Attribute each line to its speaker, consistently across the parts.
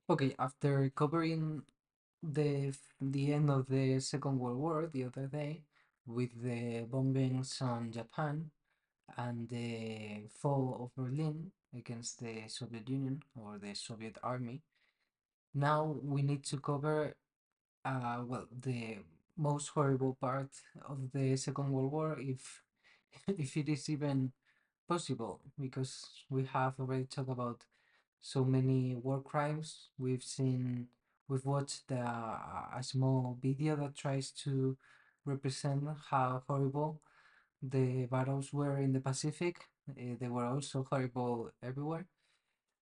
Speaker 1: Okay, after covering the end of the Second World War the other day with the bombings on Japan and the fall of Berlin against the Soviet Union or the Soviet Army, now we need to cover well, the most horrible part of the Second World War, if if it is even possible, because we have already talked about so many war crimes. We've watched a small video that tries to represent how horrible the battles were in the Pacific. They were also horrible everywhere.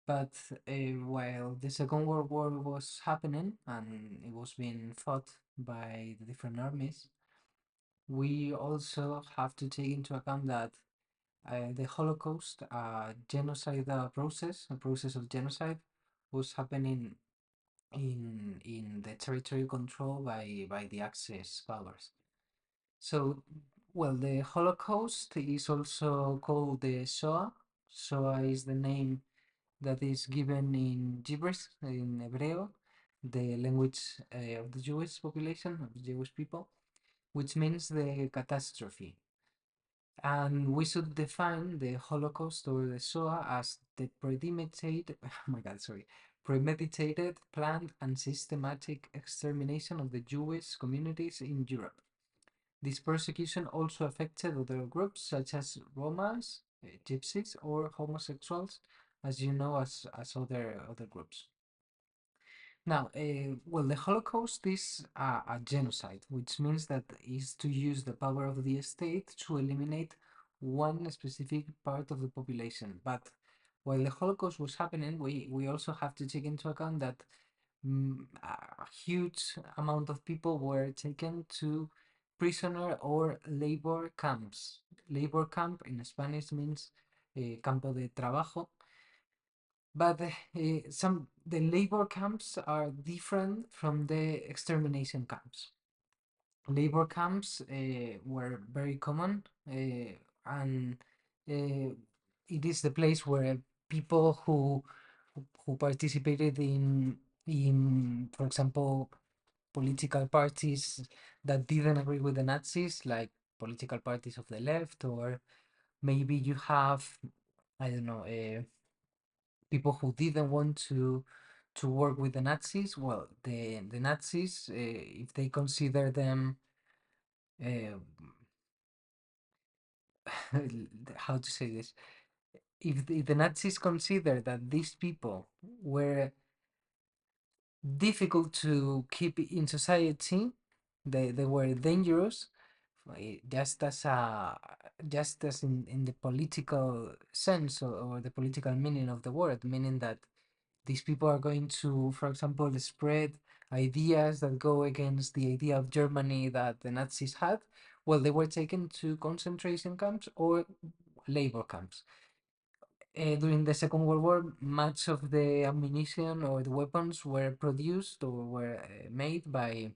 Speaker 1: But while the Second World War was happening and it was being fought by the different armies, we also have to take into account that the Holocaust, a process of genocide, was happening in the territory controlled by the Axis powers. So, well, the Holocaust is also called the Shoah. Shoah is the name that is given in gibberish, in Hebreo, the language of the Jewish population, of the Jewish people, which means the catastrophe. And we should define the Holocaust or the Shoah as the premeditated, oh my God, sorry, premeditated, planned, and systematic extermination of the Jewish communities in Europe. This persecution also affected other groups such as Romas, Gypsies, or homosexuals, as you know, as other groups. Now, well, the Holocaust is a genocide, which means that is to use the power of the state to eliminate one specific part of the population. But while the Holocaust was happening, we also have to take into account that a huge amount of people were taken to prisoner or labor camps. Labor camp in Spanish means campo de trabajo, but some the labor camps are different from the extermination camps. Labor camps were very common, and it is the place where people who participated in, for example, political parties that didn't agree with the Nazis, like political parties of the left, or maybe you have, I don't know, people who didn't want to work with the Nazis. Well, the Nazis, if they consider them, uh, how to say this, if the Nazis consider that these people were difficult to keep in society, they were dangerous, just as in the political sense, or the political meaning of the word, meaning that these people are going to, for example, spread ideas that go against the idea of Germany that the Nazis had. Well, they were taken to concentration camps or labor camps. During the Second World War, much of the ammunition or the weapons were produced or were made by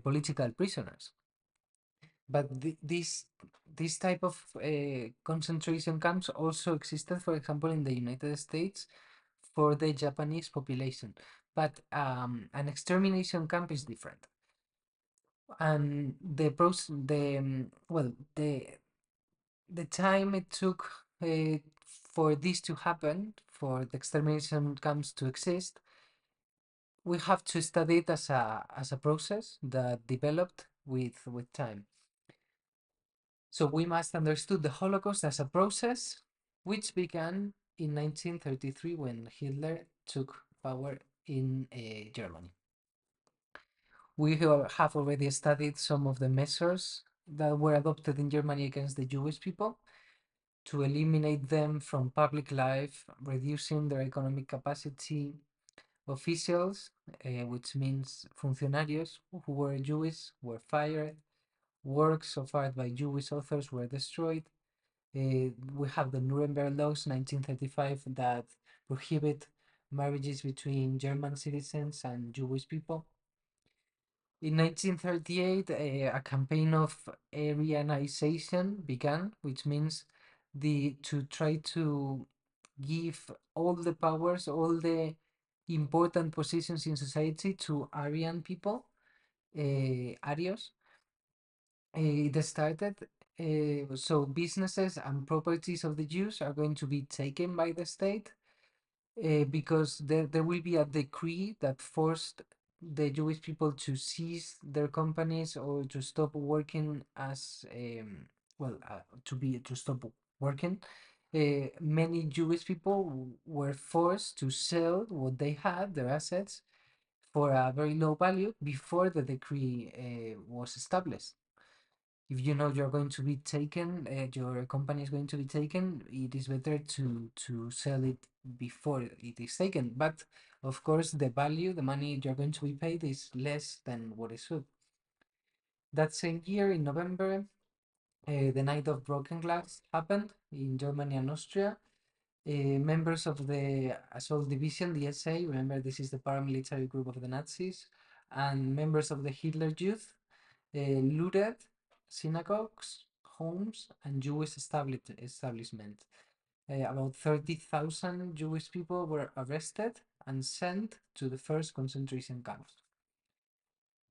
Speaker 1: political prisoners. But this type of concentration camps also existed, for example, in the United States for the Japanese population. But an extermination camp is different, and well, the time it took for this to happen, for the extermination camps to exist, we have to study it as a process that developed with time. So we must understand the Holocaust as a process which began in 1933 when Hitler took power in Germany. We have already studied some of the measures that were adopted in Germany against the Jewish people to eliminate them from public life, reducing their economic capacity. Officials, which means funcionarios who were Jewish, were fired. Works of art by Jewish authors were destroyed. We have the Nuremberg Laws 1935 that prohibit marriages between German citizens and Jewish people. In 1938, a campaign of Aryanization began, which means to try to give all the powers, all the important positions in society to Aryan people, Arios. It started, so businesses and properties of the Jews are going to be taken by the state, because there will be a decree that forced the Jewish people to cease their companies or to stop working as, to stop working. Many Jewish people were forced to sell what they had, their assets, for a very low value before the decree was established. If you know you're going to be taken, your company is going to be taken, it is better to sell it before it is taken. But of course, the value, the money you're going to be paid is less than what is should. That same year, in November, the Night of Broken Glass happened in Germany and Austria. Members of the Assault Division, the SA, remember this is the paramilitary group of the Nazis, and members of the Hitler Youth looted synagogues, homes, and Jewish establishment. About 30,000 Jewish people were arrested and sent to the first concentration camps.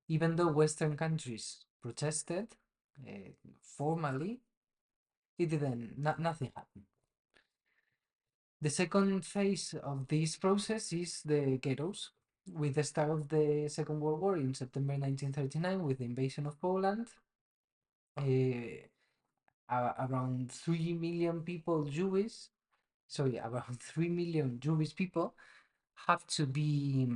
Speaker 1: Even though Western countries protested formally, it didn't. Nothing happened. The second phase of this process is the ghettos. With the start of the Second World War in September 1939, with the invasion of Poland, around 3 million people around 3 million Jewish people have to be,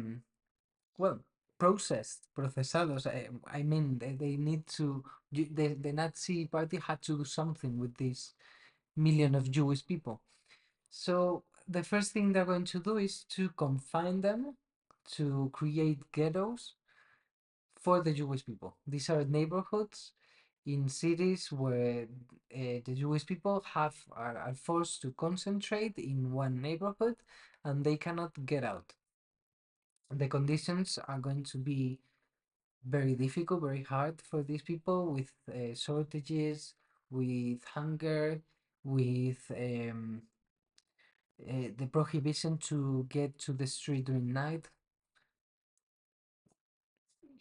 Speaker 1: well, procesados. I mean, they need to, the Nazi party had to do something with this million of Jewish people. So the first thing they're going to do is to confine them, to create ghettos for the Jewish people. These are neighborhoods in cities where the Jewish people are forced to concentrate in one neighborhood and they cannot get out. The conditions are going to be very difficult, very hard for these people, with shortages, with hunger, with the prohibition to get to the street during night.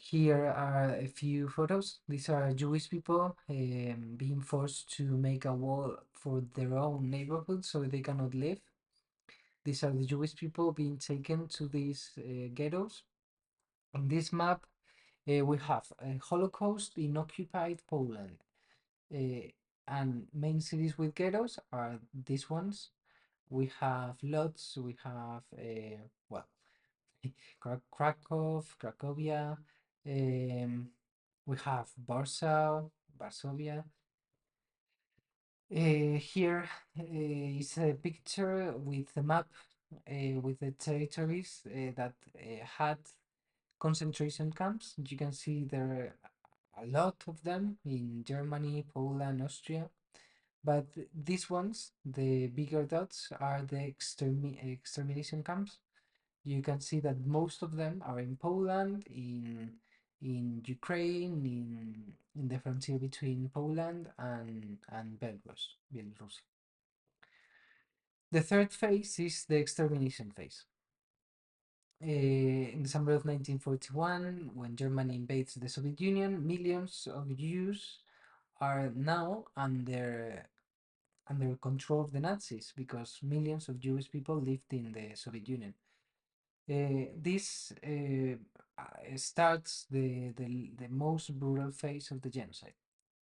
Speaker 1: Here are a few photos. These are Jewish people being forced to make a wall for their own neighborhood so they cannot live. These are the Jewish people being taken to these ghettos. On this map, we have a Holocaust in occupied Poland. And main cities with ghettos are these ones. We have Lodz, we have, well, Krakow, Cracovia, we have Warsaw, Varsovia. Here is a picture with a map with the territories that had concentration camps. You can see there are a lot of them in Germany, Poland, Austria. But these ones, the bigger dots, are the extermination camps. You can see that most of them are in Poland, in Ukraine, in the frontier between Poland and Belarus. The third phase is the extermination phase. In December of 1941, when Germany invades the Soviet Union, millions of Jews are now under control of the Nazis because millions of Jewish people lived in the Soviet Union. This starts the most brutal phase of the genocide.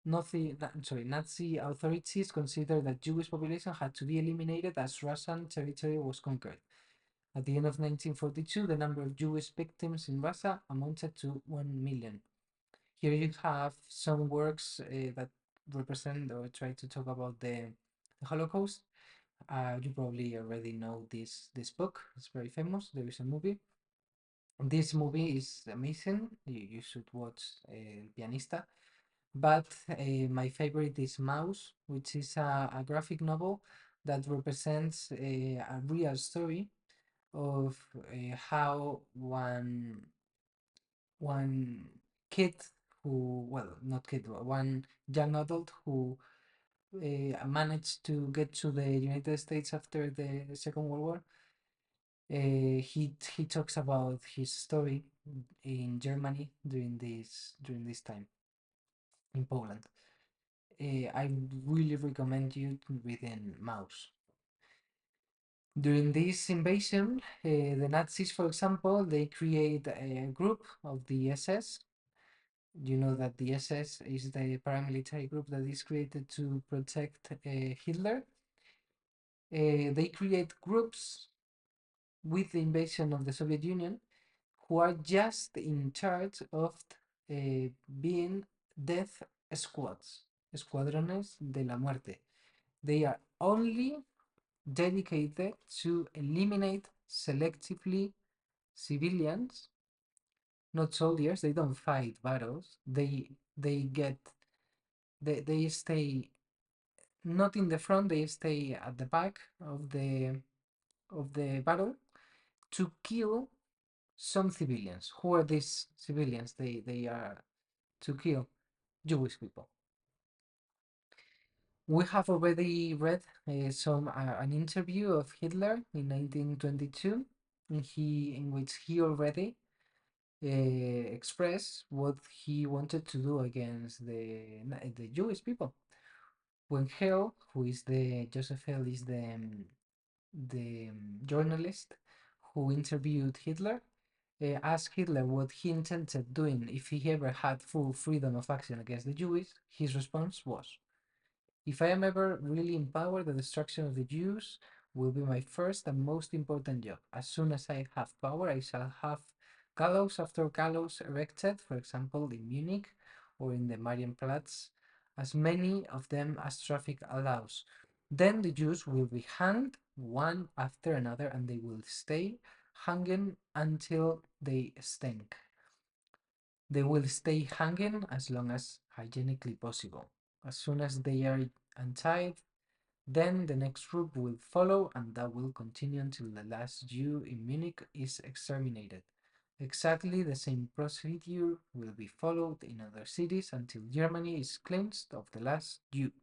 Speaker 1: Nazi authorities considered that Jewish population had to be eliminated as Russian territory was conquered. At the end of 1942, the number of Jewish victims in Russia amounted to 1 million. Here you have some works that represent or try to talk about the Holocaust. You probably already know this book. It's very famous. There is a movie. This movie is amazing. You should watch Pianista. But my favorite is Mouse, which is a graphic novel that represents a real story of how one kid who, well, not kid, one young adult who managed to get to the United States after the Second World War, He talks about his story in Germany during this time in Poland. I really recommend you to read in Mouse. During this invasion, the Nazis, for example, they create a group of the SS. You know that the SS is the paramilitary group that is created to protect Hitler. They create groups with the invasion of the Soviet Union who are just in charge of being death squads, escuadrones de la muerte. They are only dedicated to eliminate selectively civilians, not soldiers. They don't fight battles. They get they stay not in the front. They stay at the back of the battle to kill some civilians. Who are these civilians? They are to kill Jewish people. We have already read an interview of Hitler in 1922, in which he already expressed what he wanted to do against the Jewish people. When Hell, who is the Joseph Hell, is the journalist who interviewed Hitler, asked Hitler what he intended doing if he ever had full freedom of action against the Jews. His response was, "If I am ever really in power, the destruction of the Jews will be my first and most important job. As soon as I have power, I shall have gallows after gallows erected, for example, in Munich or in the Marienplatz, as many of them as traffic allows. Then the Jews will be hanged one after another, and they will stay hanging until they stink. They will stay hanging as long as hygienically possible. As soon as they are untied, then the next group will follow, and that will continue until the last Jew in Munich is exterminated. Exactly the same procedure will be followed in other cities until Germany is cleansed of the last Jew."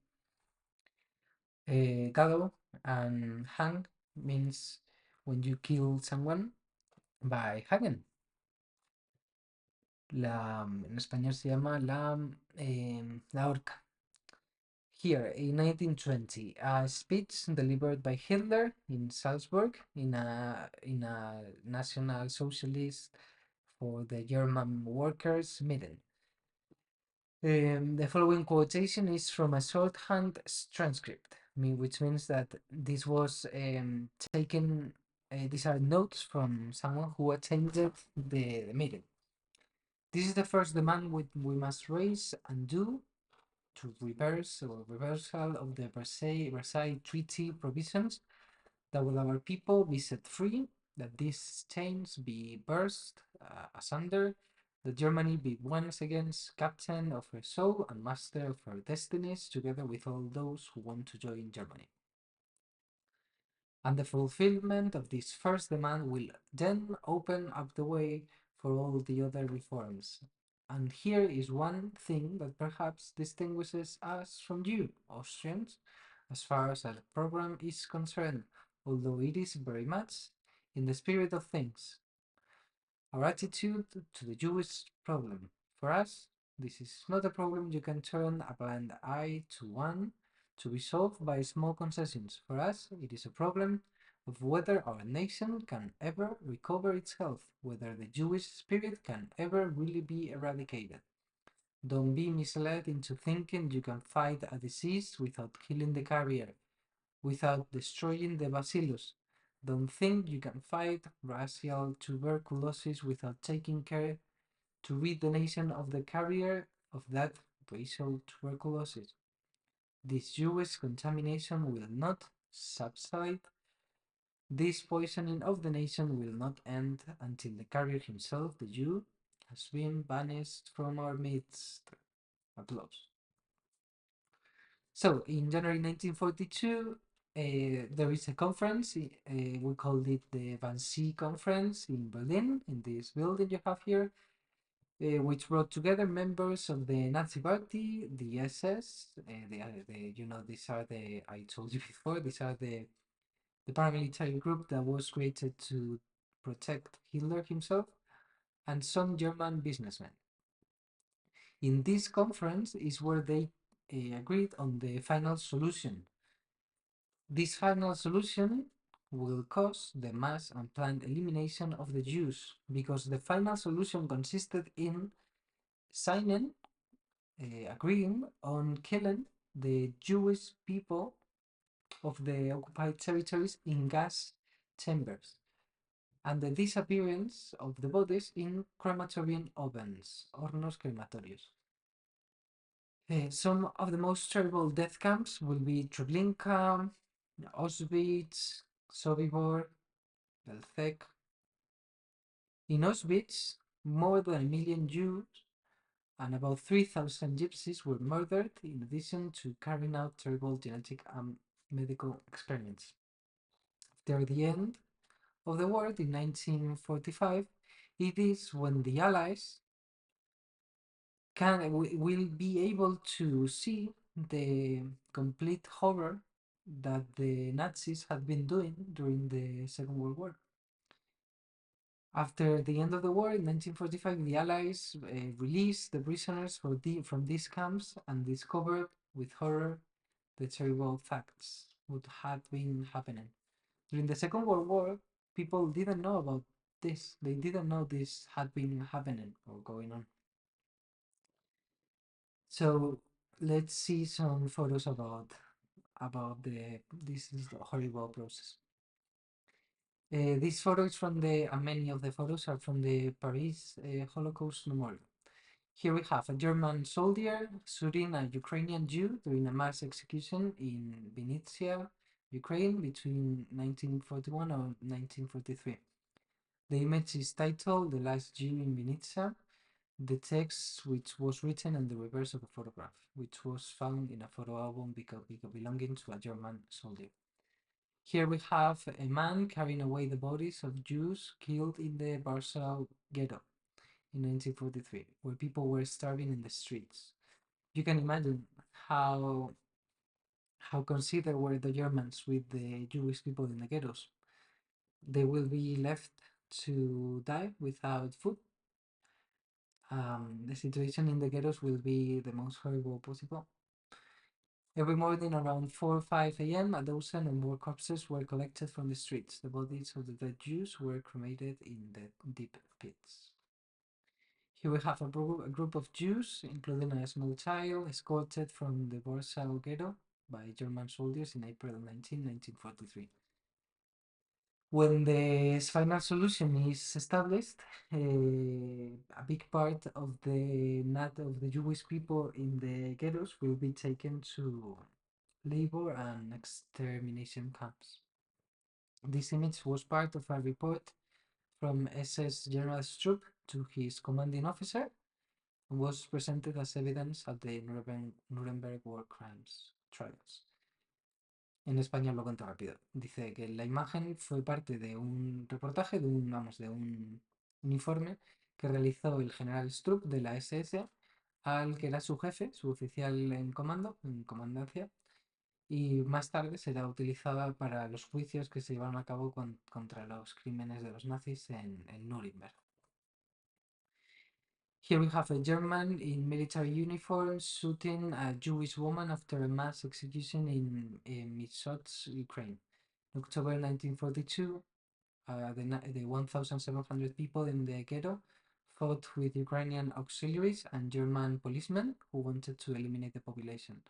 Speaker 1: Gallow and hang means when you kill someone by hanging. En español se llama la horca. Here, in 1920, a speech delivered by Hitler in Salzburg in a National Socialist for the German workers meeting. The following quotation is from a shorthand transcript, which means that this was taken. These are notes from someone who attended the meeting. "This is the first demand we must raise and do to reverse or reversal of the Versailles Treaty provisions that will our people be set free, that these chains be burst asunder, that Germany be once again captain of her soul and master of her destinies, together with all those who want to join Germany. And the fulfillment of this first demand will then open up the way for all the other reforms. And here is one thing that perhaps distinguishes us from you, Austrians, as far as our program is concerned, although it is very much in the spirit of things. Our attitude to the Jewish problem. For us, this is not a problem you can turn a blind eye to one to be solved by small concessions. For us, it is a problem of whether our nation can ever recover its health, whether the Jewish spirit can ever really be eradicated. Don't be misled into thinking you can fight a disease without killing the carrier, without destroying the bacillus. Don't think you can fight racial tuberculosis without taking care to rid the nation of the carrier of that racial tuberculosis. This Jewish contamination will not subside. This poisoning of the nation will not end until the carrier himself, the Jew, has been banished from our midst. Applause. So, in January 1942, there is a conference. We called it the Wannsee Conference in Berlin, in this building you have here, which brought together members of the Nazi Party, the SS. These are the I told you before. These are the paramilitary group that was created to protect Hitler himself, and some German businessmen. In this conference is where they agreed on the final solution. This final solution will cause the mass and planned elimination of the Jews, because the final solution consisted in signing, agreeing on killing the Jewish people of the occupied territories in gas chambers, and the disappearance of the bodies in crematorium ovens, hornos crematorios. Some of the most terrible death camps will be Treblinka, Auschwitz, Sobibor, Belzec. In Auschwitz, more than 1 million Jews and about 3,000 gypsies were murdered, in addition to carrying out terrible genetic and medical experiments. After the end of the war in 1945, it is when the Allies will be able to see the complete horror that the Nazis had been doing during the Second World War. After the end of the war in 1945, the Allies released the prisoners from these camps and discovered with horror the terrible facts what had been happening. During the Second World War, people didn't know about this. They didn't know this had been happening or going on. So let's see some photos about this is the horrible process. This photo is from and many of the photos are from the Paris Holocaust Memorial. Here we have a German soldier shooting a Ukrainian Jew during a mass execution in Vinnytsia, Ukraine, between 1941 and 1943. The image is titled "The Last Jew in Vinnytsia." The text, which was written on the reverse of a photograph, which was found in a photo album belonging to a German soldier. Here we have a man carrying away the bodies of Jews killed in the Warsaw Ghetto in 1943, where people were starving in the streets. You can imagine how considerate were the Germans with the Jewish people in the ghettos. They will be left to die without food. The situation in the ghettos will be the most horrible possible. Every morning around 4 or 5 a.m., a dozen or more corpses were collected from the streets. The bodies of the dead Jews were cremated in the deep pits. Here we have a group of Jews, including a small child, escorted from the Warsaw Ghetto by German soldiers in April 19, 1943. When the final solution is established, a big part of the Jewish people in the ghettos will be taken to labor and extermination camps. This image was part of a report from SS General Stroop to his commanding officer and was presented as evidence at the Nuremberg War Crimes Trials. En español lo cuento rápido. Dice que la imagen fue parte de un reportaje, de un informe que realizó el general Stroop de la SS al que era su jefe, su oficial en comando, en comandancia, y más tarde será utilizada para los juicios que se llevaron a cabo contra los crímenes de los nazis en Nuremberg. Here we have a German in military uniform shooting a Jewish woman after a mass execution in Mitsotsk, Ukraine. In October 1942, the 1,700 people in the ghetto fought with Ukrainian auxiliaries and German policemen who wanted to eliminate the population.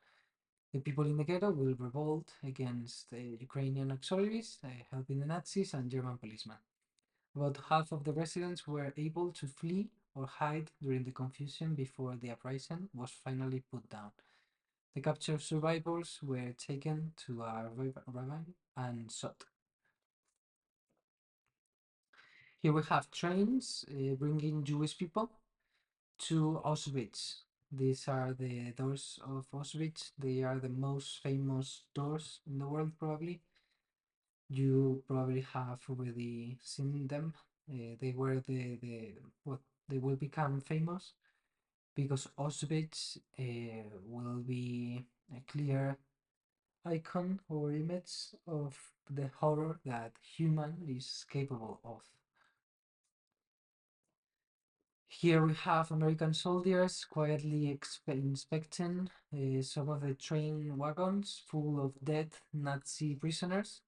Speaker 1: The people in the ghetto will revolt against Ukrainian auxiliaries, helping the Nazis and German policemen. About half of the residents were able to flee or hide during the confusion before the uprising was finally put down. The captured survivors were taken to a ravine and shot. Here we have trains bringing Jewish people to Auschwitz. These are the doors of Auschwitz. They are the most famous doors in the world, probably. You probably have already seen them. They were what they will become famous because Auschwitz will be a clear icon or image of the horror that human is capable of. Here we have American soldiers quietly inspecting some of the train wagons full of dead Nazi prisoners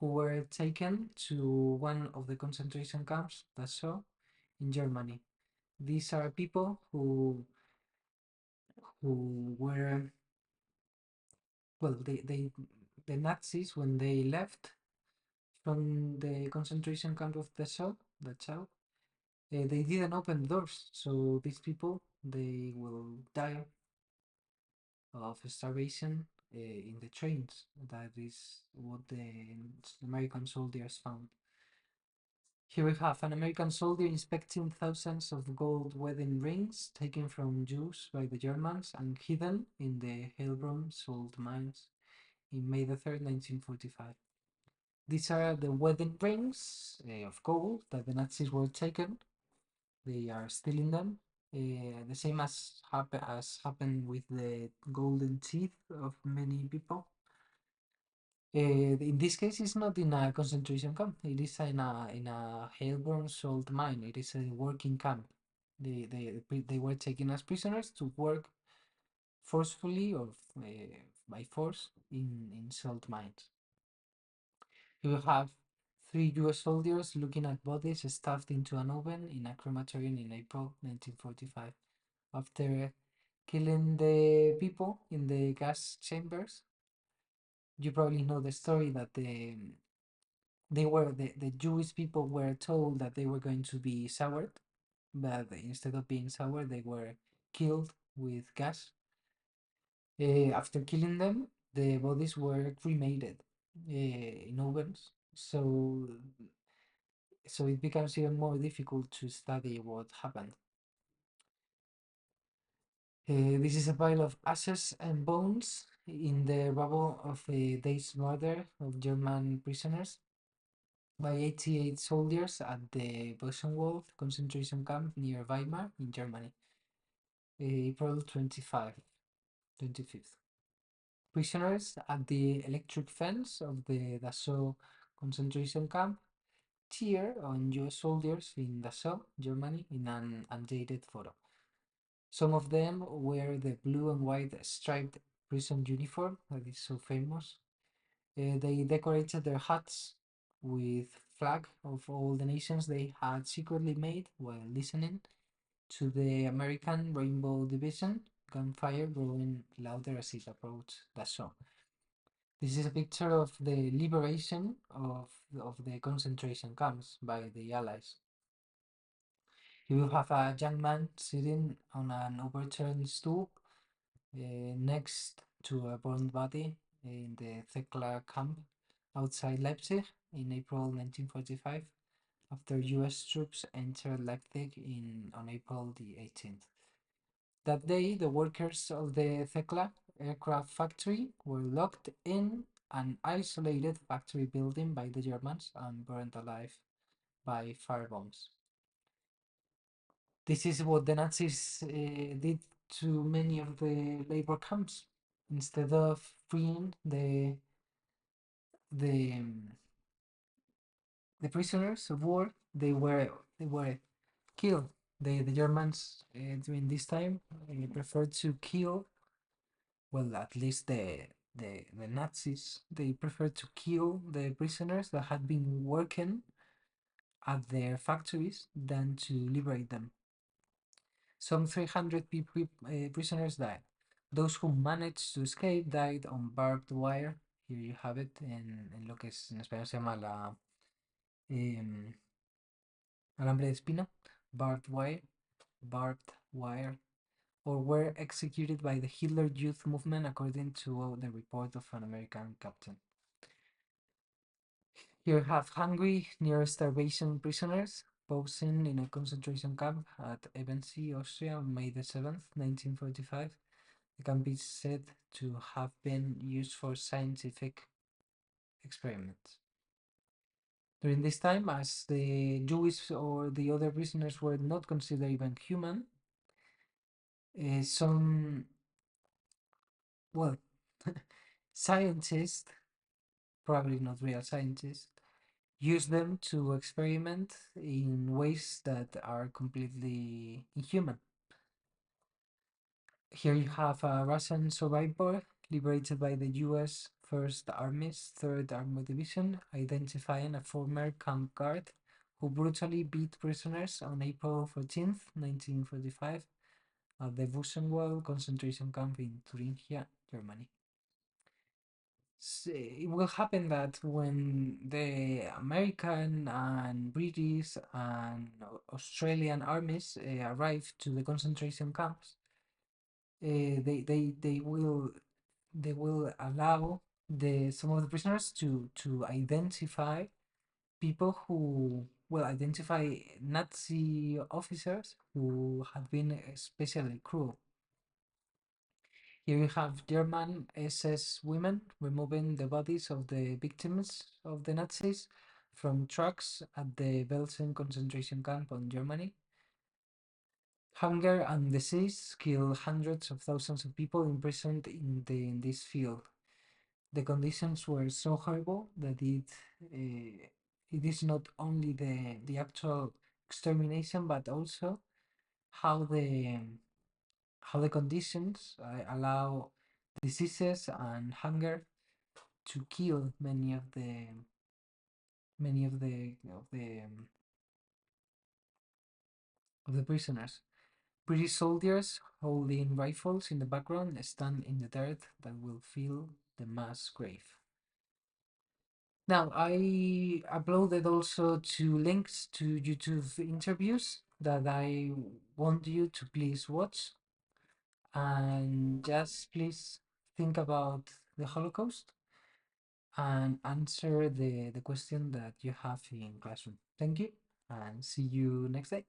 Speaker 1: who were taken to one of the concentration camps, Dachau, in Germany. These are people who were, well, the Nazis, when they left from the concentration camp of Dachau, they didn't open the doors, so these people, they will die of starvation in the trains. That is what the American soldiers found. Here we have an American soldier inspecting thousands of gold wedding rings taken from Jews by the Germans and hidden in the Heilbronn salt mines in May the 3rd, 1945. These are the wedding rings of gold that the Nazis were taken. They are stealing them. The same as happened with the golden teeth of many people. In this case, it's not in a concentration camp. It is in a Heilbronn salt mine. It is a working camp. They were taken as prisoners to work forcefully or by force in salt mines. You have three US soldiers looking at bodies stuffed into an oven in a crematorium in April 1945. After killing the people in the gas chambers, you probably know the story that the Jewish people were told that they were going to be soured, but instead of being soured, they were killed with gas. After killing them, the bodies were cremated in ovens, so it becomes even more difficult to study what happened. This is a pile of ashes and bones in the rubble of a day's murder of German prisoners by 88 soldiers at the Buchenwald concentration camp near Weimar in Germany, April 25th. Prisoners at the electric fence of the Dachau concentration camp cheer on US soldiers in Dachau, Germany, in an undated photo. Some of them wear the blue and white striped prison uniform that is so famous. They decorated their huts with flag of all the nations they had secretly made while listening to the American Rainbow Division gunfire growing louder as it approached Dachau. This is a picture of the liberation of the concentration camps by the Allies. You will have a young man sitting on an overturned stool next to a burned body in the Thekla camp outside Leipzig in April 1945, after US troops entered Leipzig on April the 18th. That day, the workers of the Thekla aircraft factory were locked in an isolated factory building by the Germans and burned alive by firebombs. This is what the Nazis did to many of the labor camps. Instead of freeing the um, the prisoners of war, they were killed. The Germans during this time preferred to kill. Well, at least the Nazis, they preferred to kill the prisoners that had been working at their factories than to liberate them. Some 300 prisoners died. Those who managed to escape died on barbed wire. Here you have it, en lo que en español se llama em, alambre de espina, barbed wire, or were executed by the Hitler Youth Movement, according to the report of an American captain. Here have hungry, near starvation prisoners posing in a concentration camp at Ebensee, Austria, on May the 7th, 1945. It can be said to have been used for scientific experiments. During this time, as the Jewish or the other prisoners were not considered even human, some, well, scientists probably not real scientists, use them to experiment in ways that are completely inhuman. Here you have a Russian survivor liberated by the US First Army's 3rd Armored Division, identifying a former camp guard who brutally beat prisoners on April 14th, 1945, at the Buchenwald concentration camp in Thuringia, Germany. It will happen that when the American and British and Australian armies arrive to the concentration camps, they will allow the some of the prisoners to identify people who will identify Nazi officers who had been especially cruel. Here you have German SS women removing the bodies of the victims of the Nazis from trucks at the Belsen concentration camp in Germany. Hunger and disease kill hundreds of thousands of people imprisoned in this field. The conditions were so horrible that it is not only the actual extermination, but also how the conditions allow diseases and hunger to kill many of the prisoners. British soldiers holding rifles in the background stand in the dirt that will fill the mass grave. Now, I uploaded also two links to YouTube interviews that I want you to please watch and just please think about the Holocaust and answer the question that you have in classroom. Thank you and see you next day.